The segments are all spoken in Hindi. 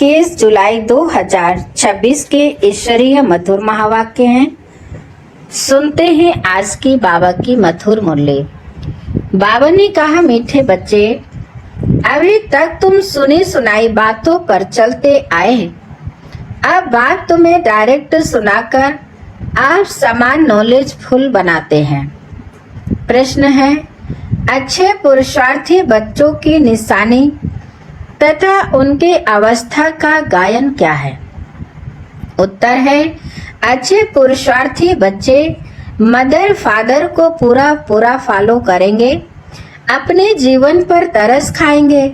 21 जुलाई 2026 के ईश्वरीय मधुर महावाक्य हैं। सुनते हैं आज की बाबा की मधुर मुरली। बाबा ने कहा, मीठे बच्चे, अभी तक तुम सुनी सुनाई बातों पर चलते आए। अब बात तुम्हें डायरेक्ट सुनाकर आप समान नॉलेज फुल बनाते हैं। प्रश्न है, अच्छे पुरुषार्थी बच्चों की निशानी तथा उनके अवस्था का गायन क्या है? उत्तर है, अच्छे पुरुषार्थी बच्चे मदर फादर को पूरा फॉलो करेंगे, अपने जीवन पर तरस खाएंगे,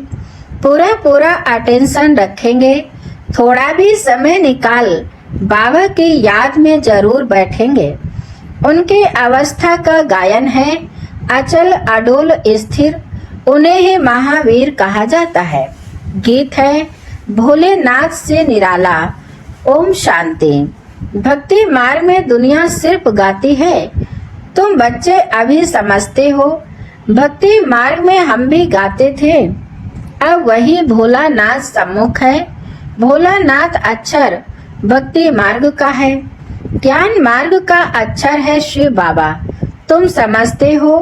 पूरा अटेंशन रखेंगे, थोड़ा भी समय निकाल बाबा की याद में जरूर बैठेंगे। उनके अवस्था का गायन है अचल अडोल स्थिर, उन्हें ही महावीर कहा जाता है। गीत है भोलेनाथ से निराला, ओम शांति। भक्ति मार्ग में दुनिया सिर्फ गाती है, तुम बच्चे अभी समझते हो। भक्ति मार्ग में हम भी गाते थे, अब वही भोलानाथ सम्मुख है। भोलानाथ अक्षर भक्ति मार्ग का है, ज्ञान मार्ग का अक्षर है शिव बाबा। तुम समझते हो,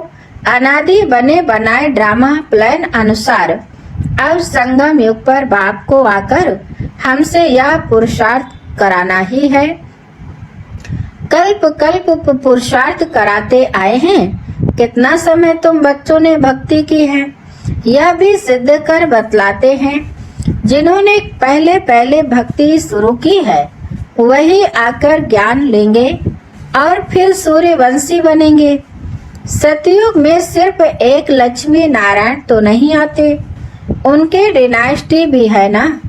अनादि बने बनाए ड्रामा प्लान अनुसार अब संगम युग पर बाप को आकर हमसे यह पुरुषार्थ कराना ही है। कल्प कल्प पुरुषार्थ कराते आए हैं। कितना समय तुम बच्चों ने भक्ति की है, यह भी सिद्ध कर बतलाते हैं। जिन्होंने पहले भक्ति शुरू की है वही आकर ज्ञान लेंगे और फिर सूर्यवंशी बनेंगे। सतयुग में सिर्फ एक लक्ष्मी नारायण तो नहीं आते, उनके डिनास्टी भी है ना,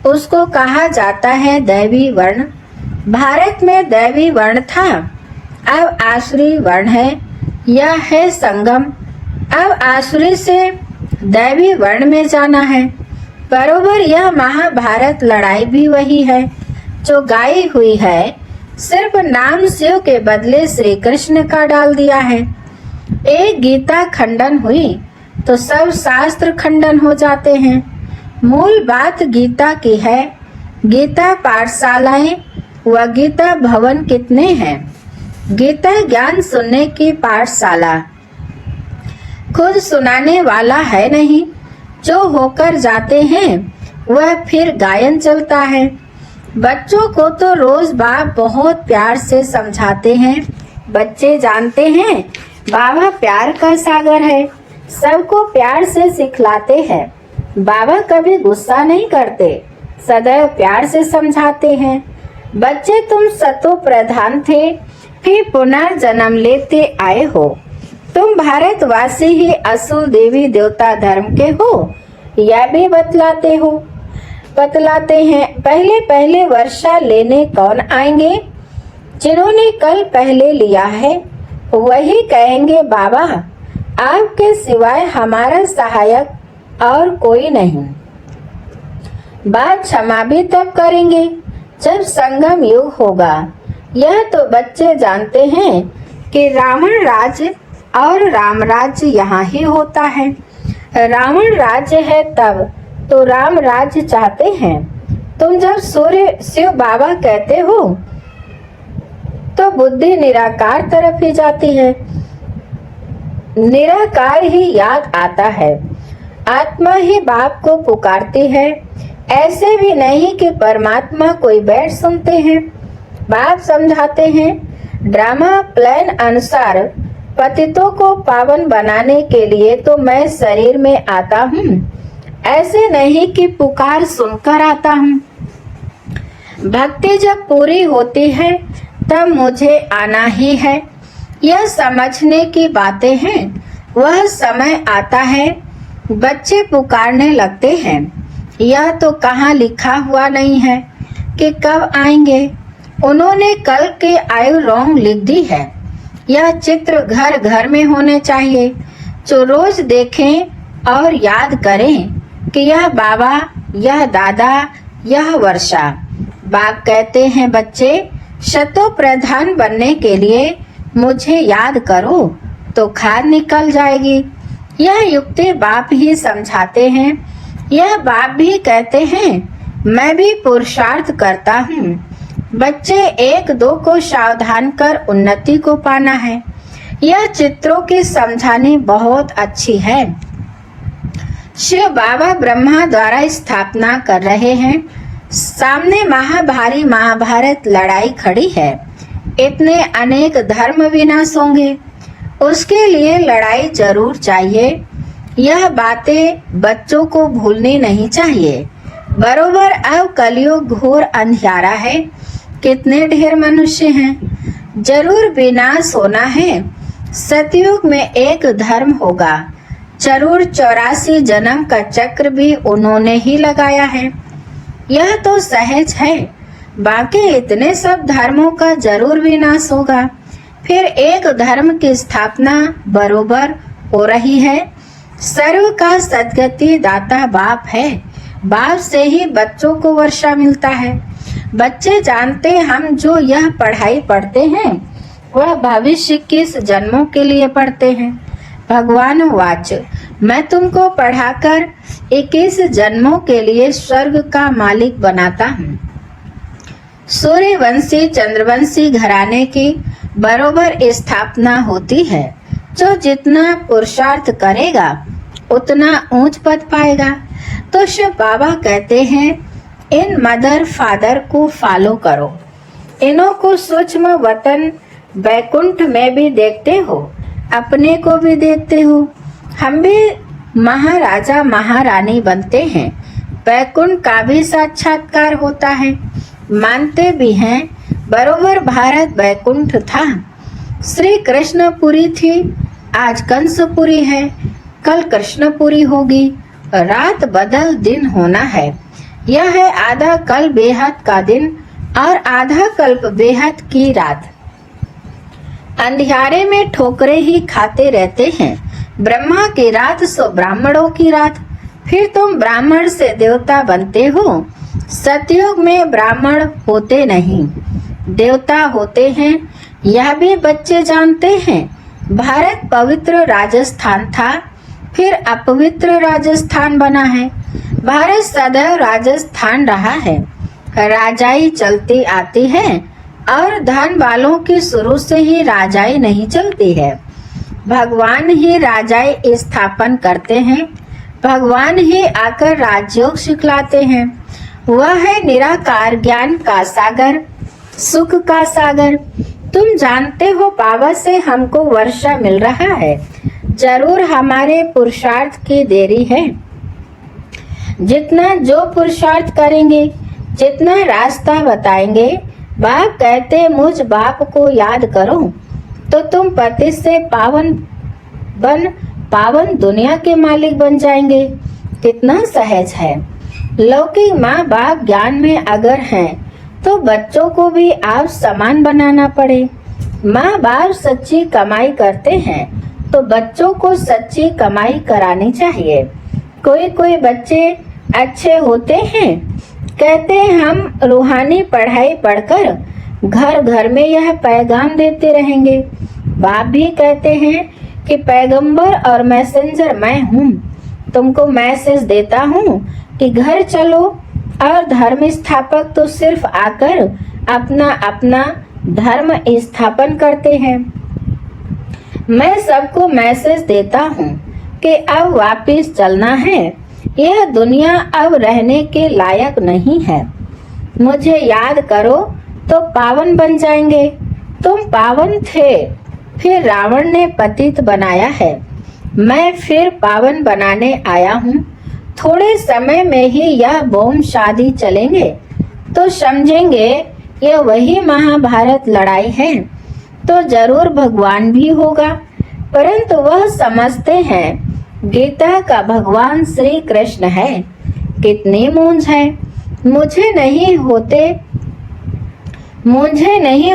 उसको कहा जाता है दैवी वर्ण। भारत में दैवी वर्ण था, अब आसुरी वर्ण है, यह है संगम। अब आसुरी से दैवी वर्ण में जाना है। बरोबर यह महाभारत लड़ाई भी वही है जो गाई हुई है, सिर्फ नाम शिव के बदले श्री कृष्ण का डाल दिया है। एक गीता खंडन हुई तो सब शास्त्र खंडन हो जाते हैं। मूल बात गीता की है। गीता पाठशालाएं व गीता भवन कितने हैं? गीता ज्ञान सुनने की पाठशाला, खुद सुनाने वाला है नहीं, जो होकर जाते हैं वह फिर गायन चलता है। बच्चों को तो रोज बाप बहुत प्यार से समझाते हैं। बच्चे जानते हैं बाबा प्यार का सागर है, सबको प्यार से सिखलाते हैं। बाबा कभी गुस्सा नहीं करते, सदैव प्यार से समझाते हैं। बच्चे तुम सतो प्रधान थे, फिर पुनर्जन्म लेते आए हो। तुम भारतवासी ही असुर देवी देवता धर्म के हो, यह भी बतलाते हैं। पहले वर्षा लेने कौन आएंगे? जिन्होंने कल पहले लिया है वही कहेंगे, बाबा आपके सिवाय हमारा सहायक और कोई नहीं। बात क्षमा भी तब करेंगे जब संगम युग होगा। यह तो बच्चे जानते हैं कि रावण राज्य और राम राज्य यहाँ ही होता है। रावण राज्य है तब तो राम राज्य चाहते हैं। तुम जब सूर्य शिव बाबा कहते हो तो बुद्धि निराकार तरफ ही जाती है, निराकार ही याद आता है। आत्मा ही बाप को पुकारती है। ऐसे भी नहीं कि परमात्मा कोई बैठ सुनते हैं। बाप समझाते हैं, ड्रामा प्लान अनुसार पतितों को पावन बनाने के लिए तो मैं शरीर में आता हूँ, ऐसे नहीं कि पुकार सुनकर आता हूँ। भक्ति जब पूरी होती है तब मुझे आना ही है, यह समझने की बातें हैं। वह समय आता है बच्चे पुकारने लगते हैं। यह तो कहाँ लिखा हुआ नहीं है कि कब आएंगे। उन्होंने कल के आयु रोंग लिख दी है। यह चित्र घर घर में होने चाहिए, जो रोज देखें और याद करें कि यह बाबा, यह दादा, यह वर्षा। बाप कहते हैं, बच्चे शतो प्रधान बनने के लिए मुझे याद करो तो खाद निकल जाएगी। यह युक्ति बाप ही समझाते हैं। यह बाप भी कहते हैं मैं भी पुरुषार्थ करता हूँ। बच्चे एक दो को सावधान कर उन्नति को पाना है। यह चित्रों की समझानी बहुत अच्छी है। शिव बाबा ब्रह्मा द्वारा स्थापना कर रहे हैं। सामने महाभारी महाभारत लड़ाई खड़ी है। इतने अनेक धर्म विनाश होंगे, उसके लिए लड़ाई जरूर चाहिए। यह बातें बच्चों को भूलनी नहीं चाहिए। बरोबर अब कलयुग घोर अंधियारा है। कितने ढेर मनुष्य हैं, जरूर विनाश होना है। सतयुग में एक धर्म होगा। जरूर 84 जन्म का चक्र भी उन्होंने ही लगाया है। यह तो सहज है। बाकी इतने सब धर्मों का जरूर विनाश होगा। फिर एक धर्म की स्थापना बरोबर हो रही है। सर्व का सद्गति दाता बाप है। बाप से ही बच्चों को वर्षा मिलता है। बच्चे जानते हम जो यह पढ़ाई पढ़ते हैं वह भविष्य किस जन्मों के लिए पढ़ते हैं। भगवान वाच, मैं तुमको पढ़ाकर 21 जन्मों के लिए स्वर्ग का मालिक बनाता हूँ। सूर्यवंशी चंद्रवंशी घराने की बरोबर स्थापना होती है। जो जितना पुरुषार्थ करेगा उतना ऊंच पद पाएगा। तो शिव बाबा कहते हैं, इन मदर फादर को फॉलो करो। इन्हों को सूक्ष्म वतन बैकुंठ में भी देखते हो, अपने को भी देखते हो। हम भी महाराजा महारानी बनते हैं। बैकुंठ का भी साक्षात्कार होता है, मानते भी हैं। बरोबर भारत बैकुंठ था। श्री कृष्णपुरी थी, आज कंसपुरी है, कल कृष्णपुरी होगी। रात बदल दिन होना है। यह है आधा कल बेहद का दिन और आधा कल्प बेहद की रात। अंधियारे में ठोकरे ही खाते रहते हैं। ब्रह्मा की रात सो ब्राह्मणों की रात। फिर तुम ब्राह्मण से देवता बनते हो। सतयुग में ब्राह्मण होते नहीं, देवता होते हैं। यह भी बच्चे जानते हैं। भारत पवित्र राजस्थान था, फिर अपवित्र राजस्थान बना है। भारत सदैव राजस्थान रहा है। राजाई चलती आती है और धन वालों की शुरू से ही राजाई नहीं चलती है। भगवान ही राजाई स्थापन करते हैं। भगवान ही आकर राजयोग सिखलाते हैं। वह है निराकार ज्ञान का सागर, सुख का सागर। तुम जानते हो बाबा से हमको वर्षा मिल रहा है। जरूर हमारे पुरुषार्थ की देरी है। जितना जो पुरुषार्थ करेंगे, जितना रास्ता बताएंगे, बाप कहते मुझ बाप को याद करो तो तुम पति से पावन दुनिया के मालिक बन जाएंगे। कितना सहज है। लौकिक माँ बाप ज्ञान में अगर हैं तो बच्चों को भी आप समान बनाना पड़े। माँ बाप सच्ची कमाई करते हैं तो बच्चों को सच्ची कमाई करानी चाहिए। कोई कोई बच्चे अच्छे होते हैं, कहते हैं हम रूहानी पढ़ाई पढ़कर घर घर में यह पैगाम देते रहेंगे। बाप भी कहते हैं कि पैगंबर और मैसेंजर मैं हूँ। तुमको मैसेज देता हूँ कि घर चलो, और धर्म स्थापक तो सिर्फ आकर अपना अपना धर्म स्थापन करते हैं। मैं सबको मैसेज देता हूँ कि अब वापस चलना है। यह दुनिया अब रहने के लायक नहीं है। मुझे याद करो तो पावन बन जाएंगे। तुम पावन थे, फिर रावण ने पतित बनाया है। मैं फिर पावन बनाने आया हूँ। थोड़े समय में ही यह बम शादी चलेंगे तो समझेंगे यह वही महाभारत लड़ाई है। तो जरूर भगवान भी होगा, परंतु वह समझते हैं गीता का भगवान श्री कृष्ण है। कितनी मूंझ है। मुझे नहीं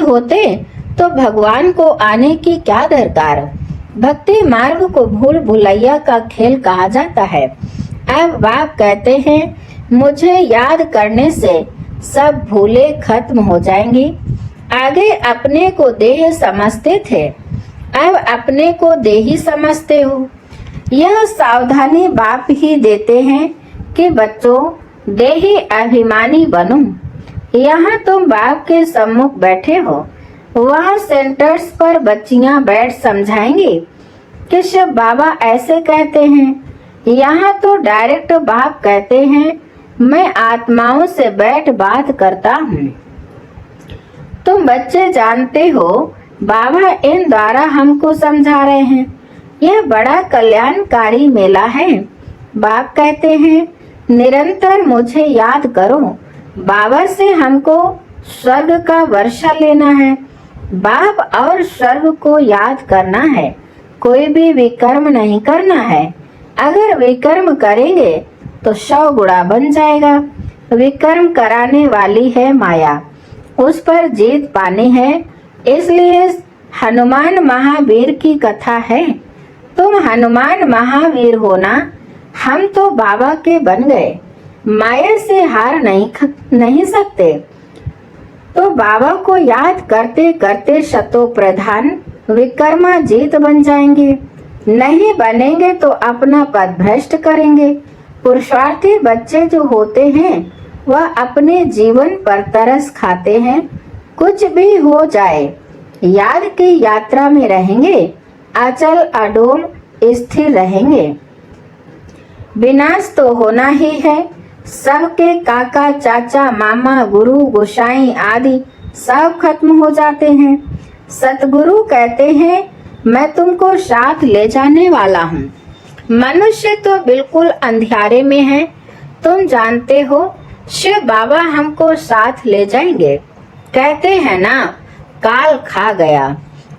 होते तो भगवान को आने की क्या दरकार। भक्ति मार्ग को भूल भुलैया का खेल कहा जाता है। अब बाप कहते हैं मुझे याद करने से सब भूले खत्म हो जाएंगी। आगे अपने को देह समझते थे, अब अपने को देही समझते हो। यह सावधानी बाप ही देते हैं कि बच्चों देही अभिमानी बनूं। यहाँ तुम बाप के सम्मुख बैठे हो, वहाँ सेंटर्स पर बच्चियां बैठ समझाएंगी कि शिव बाबा ऐसे कहते हैं। यहाँ तो डायरेक्ट बाप कहते हैं, मैं आत्माओं से बैठ बात करता हूँ। तुम बच्चे जानते हो बाबा इन द्वारा हमको समझा रहे हैं। यह बड़ा कल्याणकारी मेला है। बाप कहते हैं, निरंतर मुझे याद करो। बाबा से हमको स्वर्ग का वर्षा लेना है। बाप और स्वर्ग को याद करना है, कोई भी विकर्म नहीं करना है। अगर विकर्म करेंगे तो 100 गुणा बन जाएगा। विकर्म कराने वाली है माया, उस पर जीत पानी है। इसलिए हनुमान महावीर की कथा है। तुम हनुमान महावीर हो ना, हम तो बाबा के बन गए। माया से हार नहीं सकते। तो बाबा को याद करते करते शतो प्रधान विकर्मा जीत बन जाएंगे। नहीं बनेंगे तो अपना पद भ्रष्ट करेंगे। पुरुषार्थी बच्चे जो होते हैं वह अपने जीवन पर तरस खाते हैं। कुछ भी हो जाए याद की यात्रा में रहेंगे, अचल अडोल स्थिर रहेंगे। विनाश तो होना ही है। सबके काका चाचा मामा गुरु गोसाई आदि सब खत्म हो जाते हैं। सतगुरु कहते हैं, मैं तुमको साथ ले जाने वाला हूँ। मनुष्य तो बिल्कुल अंधियारे में है। तुम जानते हो शिव बाबा हमको साथ ले जाएंगे। कहते हैं ना, काल खा गया,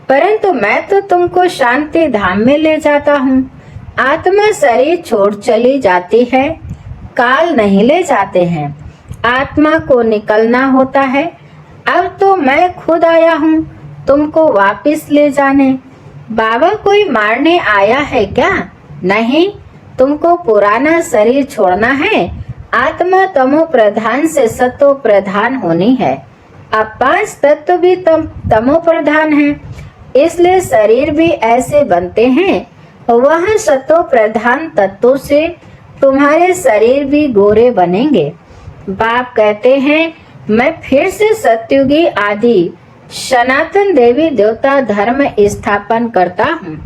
परंतु मैं तो तुमको शांति धाम में ले जाता हूँ। आत्मा शरीर छोड़ चली जाती है, काल नहीं ले जाते हैं। आत्मा को निकलना होता है। अब तो मैं खुद आया हूँ तुमको वापस ले जाने। बाबा कोई मारने आया है क्या? नहीं, तुमको पुराना शरीर छोड़ना है। आत्मा तमो प्रधान से सतो प्रधान होनी है। अब 5 तत्व भी तमो प्रधान है, इसलिए शरीर भी ऐसे बनते हैं। वह सतो प्रधान तत्वों से तुम्हारे शरीर भी गोरे बनेंगे। बाप कहते हैं, मैं फिर से सत्युगी आदि सनातन देवी देवता धर्म स्थापन करता हूँ।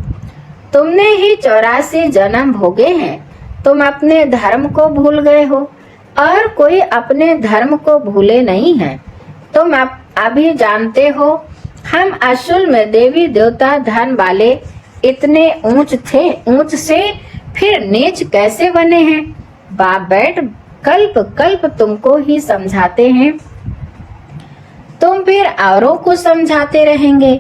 तुमने ही 84 जन्म भोगे हैं। तुम अपने धर्म को भूल गए हो और कोई अपने धर्म को भूले नहीं है। तुम अभी जानते हो, हम असल में देवी देवता धर्म वाले इतने ऊंच से फिर नीच कैसे बने हैं। बाप बैठ कल्प कल्प तुमको ही समझाते हैं, तुम फिर औरों को समझाते रहेंगे।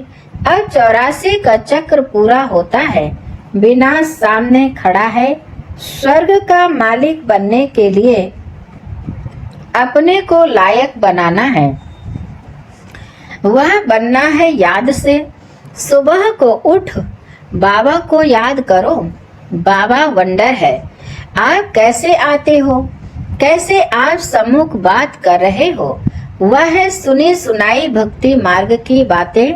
अब 84 का चक्र पूरा होता है। विनाश सामने खड़ा है। स्वर्ग का मालिक बनने के लिए अपने को लायक बनाना है। वह बनना है याद से। सुबह को उठ बाबा को याद करो। बाबा वंडर है। आप कैसे आते हो, कैसे आप सम्मुख बात कर रहे हो, वह है सुनी सुनाई भक्ति मार्ग की बातें।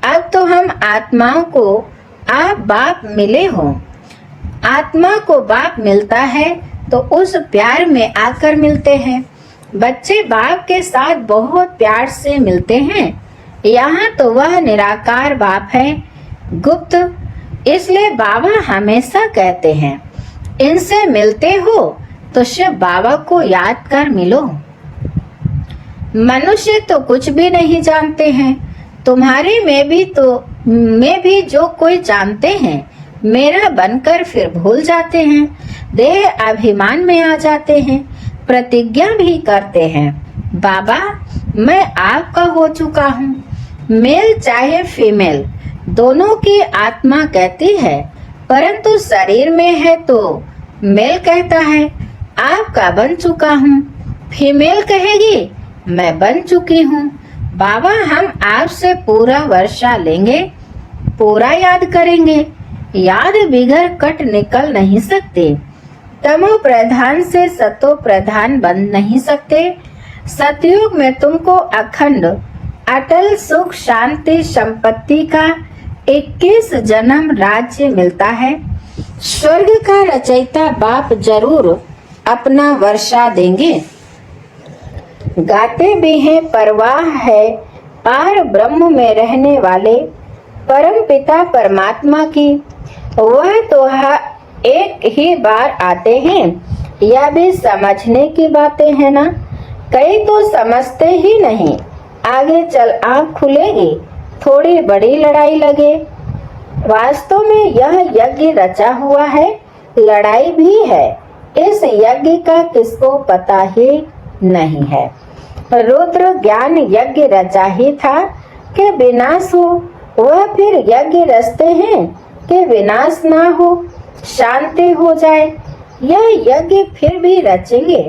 अब तो हम आत्माओं को आप बाप मिले हो। आत्मा को बाप मिलता है तो उस प्यार में आकर मिलते हैं। बच्चे बाप के साथ बहुत प्यार से मिलते हैं। यहाँ तो वह निराकार बाप है, गुप्त। इसलिए बाबा हमेशा कहते हैं, इनसे मिलते हो तो शिव बाबा को याद कर मिलो। मनुष्य तो कुछ भी नहीं जानते हैं। तुम्हारे में भी जो कोई जानते हैं, मेरा बनकर फिर भूल जाते हैं। देह अभिमान में आ जाते हैं, प्रतिज्ञा भी करते हैं। बाबा मैं आपका हो चुका हूँ। मेल चाहे फीमेल, दोनों की आत्मा कहती है, परंतु शरीर में है तो मेल कहता है आपका बन चुका हूँ। फीमेल कहेगी मैं बन चुकी हूँ। बाबा हम आपसे पूरा वर्षा लेंगे, पूरा याद करेंगे। याद बिगड़ कट निकल नहीं सकते। तमो प्रधान से सतो प्रधान बन नहीं सकते। सतयुग में तुमको अखंड अटल सुख शांति संपत्ति का 21 जन्म राज्य मिलता है। स्वर्ग का रचयिता बाप जरूर अपना वर्षा देंगे। गाते भी हैं परवाह है पार ब्रह्म में रहने वाले परम पिता परमात्मा की, वह तो एक ही बार आते हैं। यह भी समझने की बातें हैं ना, कई तो समझते ही नहीं। आगे चल आँख खुलेगी, थोड़ी बड़ी लड़ाई लगे। वास्तव में यह यज्ञ रचा हुआ है, लड़ाई भी है। इस यज्ञ का किसको पता ही नहीं है। रुद्र ज्ञान यज्ञ रचा ही था कि विनाश हो, वह फिर यज्ञ रचते हैं कि विनाश ना हो, शांति हो जाए। यह यज्ञ फिर भी रचेंगे,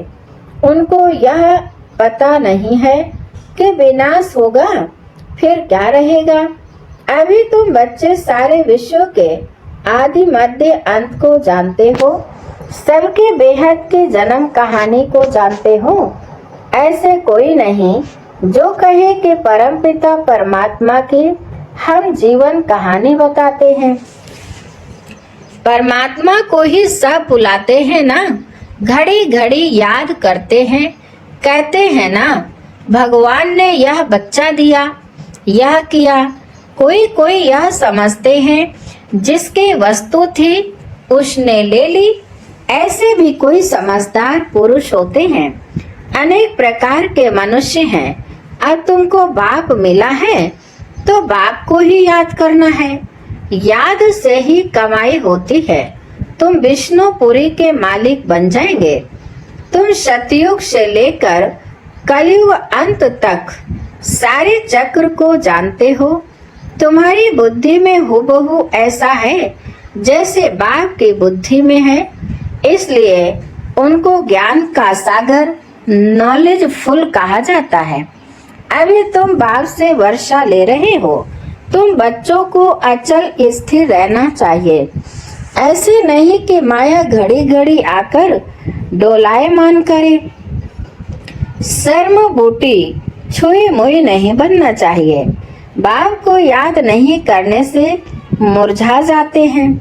उनको यह पता नहीं है कि विनाश होगा, फिर क्या रहेगा। अभी तुम बच्चे सारे विश्व के आदि मध्य अंत को जानते हो, सबके बेहद के जन्म कहानी को जानते हो। ऐसे कोई नहीं जो कहे कि परमपिता परमात्मा की हम जीवन कहानी बताते हैं। परमात्मा को ही सब बुलाते हैं ना, घड़ी घड़ी याद करते हैं, कहते हैं ना भगवान ने यह बच्चा दिया, यह किया। कोई कोई यह समझते हैं जिसकी वस्तु थी उसने ले ली। ऐसे भी कोई समझदार पुरुष होते हैं। अनेक प्रकार के मनुष्य हैं। अब तुमको बाप मिला है तो बाप को ही याद करना है, याद से ही कमाई होती है। तुम विष्णुपुरी के मालिक बन जाएंगे। तुम सतयुग से लेकर कलयुग अंत तक सारे चक्र को जानते हो। तुम्हारी बुद्धि में हूबहू ऐसा है जैसे बाप की बुद्धि में है, इसलिए उनको ज्ञान का सागर नॉलेज फुल कहा जाता है। अभी तुम बाप से वर्षा ले रहे हो। तुम बच्चों को अचल स्थिर रहना चाहिए, ऐसे नहीं कि माया घड़ी घड़ी आकर डोलायमान करे। शर्म बूटी छुई मुई नहीं बनना चाहिए। बाप को याद नहीं करने से मुरझा जाते हैं।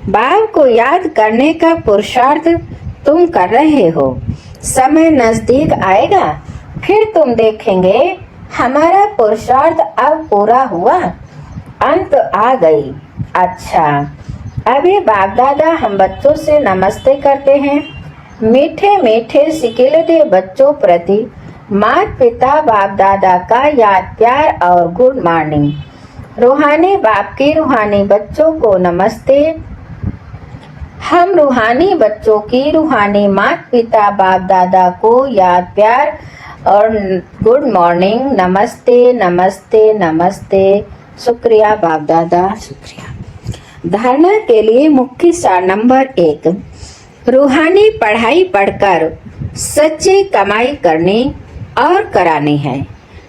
बाप को याद करने का पुरुषार्थ तुम कर रहे हो। समय नजदीक आएगा, फिर तुम देखेंगे हमारा पुरुषार्थ अब पूरा हुआ, अंत आ गई। अच्छा, अभी बाप दादा हम बच्चों से नमस्ते करते हैं। मीठे मीठे सिकिलदे बच्चों प्रति माता पिता बाप दादा का याद प्यार और गुड मॉर्निंग। रूहानी बाप की रूहानी बच्चों को नमस्ते। हम रूहानी बच्चों की रूहानी माता पिता बाप दादा को याद प्यार और गुड मॉर्निंग, नमस्ते नमस्ते नमस्ते। शुक्रिया बाप दादा, शुक्रिया। धारणा के लिए मुख्य सार नंबर 1, रूहानी पढ़ाई पढ़कर सच्ची कमाई करनी और करानी है।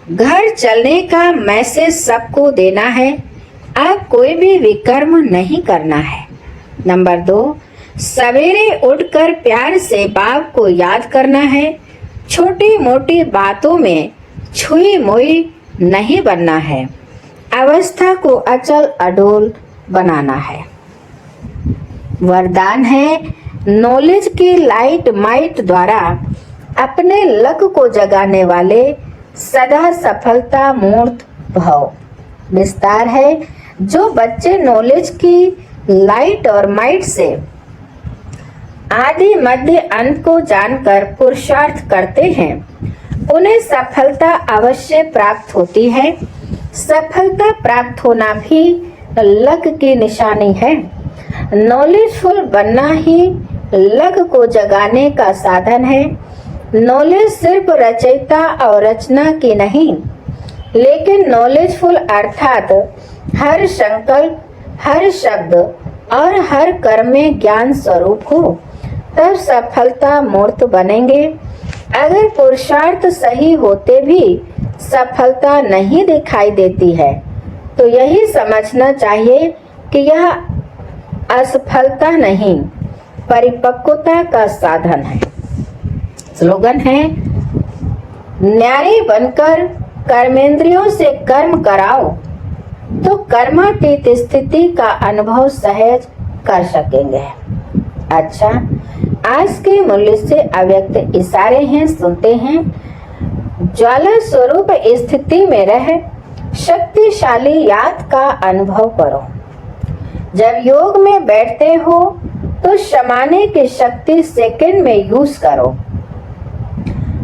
घर चलने का मैसेज सबको देना है। अब कोई भी विकर्म नहीं करना है। नंबर 2, सवेरे उठकर प्यार से बाप को याद करना है। छोटी मोटी बातों में छुई मुई नहीं बनना है। अवस्था को अचल अडोल बनाना है। वरदान है, नॉलेज की लाइट माइट द्वारा अपने लक को जगाने वाले सदा सफलता मूर्त भव। विस्तार है, जो बच्चे नॉलेज की लाइट और माइट से आदि मध्य अंत को जानकर पुरुषार्थ करते हैं, उन्हें सफलता अवश्य प्राप्त होती है। सफलता प्राप्त होना भी लक की निशानी है। नॉलेजफुल बनना ही लक को जगाने का साधन है। नॉलेज सिर्फ रचयिता और रचना की नहीं, लेकिन नॉलेजफुल अर्थात हर संकल्प, हर शब्द और हर कर्म में ज्ञान स्वरूप हो, तब सफलता मूर्त बनेंगे। अगर पुरुषार्थ सही होते भी सफलता नहीं दिखाई देती है, तो यही समझना चाहिए कि यह असफलता नहीं, परिपक्वता का साधन है। स्लोगन है, न्यारी बनकर कर्मेंद्रियों से कर्म कराओ तो कर्मातीत स्थिति का अनुभव सहज कर सकेंगे। अच्छा, आज के मूल्य से अव्यक्त इशारे हैं, सुनते हैं। ज्वाला स्वरूप स्थिति में रह शक्तिशाली याद का अनुभव करो। जब योग में बैठते हो तो शमाने की शक्ति सेकंड में यूज करो।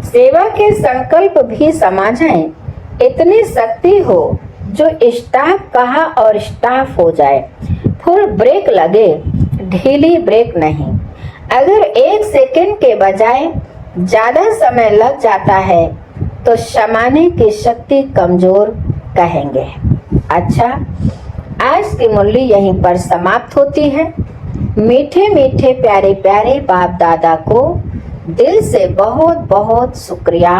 सेवा के संकल्प भी समा जाएं, इतनी शक्ति हो जो स्टाफ कहा और स्टाफ हो जाए। फुल ब्रेक लगे, ढीली ब्रेक नहीं। अगर 1 सेकंड के बजाय ज्यादा समय लग जाता है तो शमाने की शक्ति कमजोर कहेंगे। अच्छा, आज की मुरली यहीं पर समाप्त होती है। मीठे मीठे प्यारे प्यारे बाप दादा को दिल से बहुत बहुत शुक्रिया,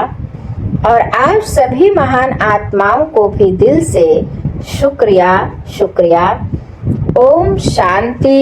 और आप सभी महान आत्माओं को भी दिल से शुक्रिया शुक्रिया। ओम शांति।